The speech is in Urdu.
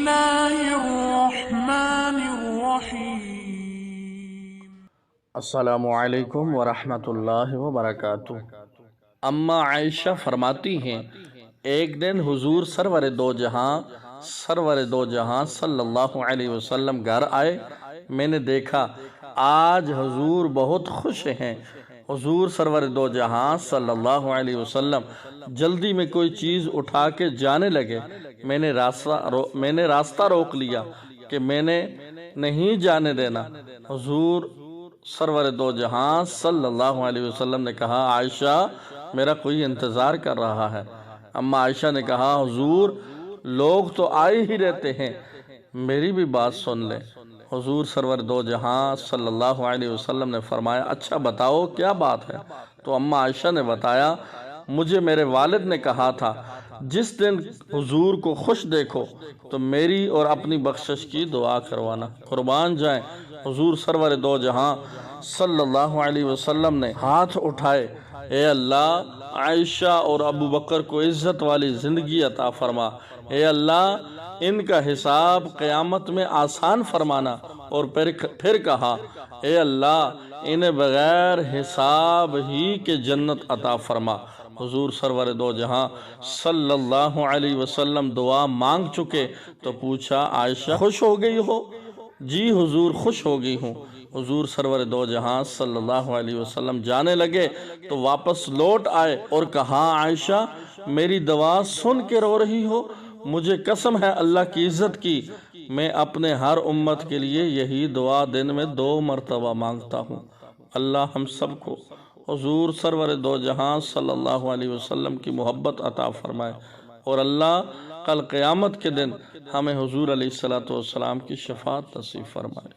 الله الرحمن الرحيم. السلام علیکم ورحمۃ اللہ وبرکاتہ۔ اما عائشہ فرماتی ہیں، ایک دن حضور سرور دو جہاں صلی اللہ علیہ وسلم گھر آئے۔ میں نے دیکھا آج حضور بہت خوش ہیں۔ حضور سرور دو جہاں صلی اللہ علیہ وسلم جلدی میں کوئی چیز اٹھا کے جانے لگے۔ میں نے راستہ روک لیا کہ میں نے نہیں جانے دینا۔ حضور سرور دو جہاں صلی اللہ علیہ وسلم نے کہا، عائشہ میرا کوئی انتظار کر رہا ہے۔ اما عائشہ نے کہا، حضور لوگ تو آئے ہی رہتے ہیں، میری بھی بات سن لیں۔ حضور سرور دو جہاں صلی اللہ علیہ وسلم نے فرمایا، اچھا بتاؤ کیا بات ہے؟ تو اما عائشہ نے بتایا، مجھے میرے والد نے کہا تھا جس دن حضور کو خوش دیکھو تو میری اور اپنی بخشش کی دعا کروانا۔ قربان جائیں، حضور سرور دو جہاں صلی اللہ علیہ وسلم نے ہاتھ اٹھائے، اے اللہ عائشہ اور ابو بکر کو عزت والی زندگی عطا فرما۔ اے اللہ ان کا حساب قیامت میں آسان فرمانا۔ اور پھر کہا، اے اللہ انہیں بغیر حساب ہی کے جنت عطا فرما۔ حضور سرور دو جہاں صلی اللہ علیہ وسلم دعا مانگ چکے تو پوچھا، عائشہ خوش ہو گئی ہو؟ جی حضور خوش ہو گئی ہوں۔ حضور سرور دو جہاں صلی اللہ علیہ وسلم جانے لگے تو واپس لوٹ آئے اور کہا، عائشہ میری دعا سن کے رو رہی ہو؟ مجھے قسم ہے اللہ کی عزت کی، میں اپنے ہر امت کے لیے یہی دعا دن میں 2 مرتبہ مانگتا ہوں۔ اللہ ہم سب کو حضور سرور دو جہاں صلی اللہ علیہ وسلم کی محبت عطا فرمائے، اور اللہ کل قیامت کے دن ہمیں حضور علیہ الصلوۃ والسلام کی شفاعت نصیب فرمائے۔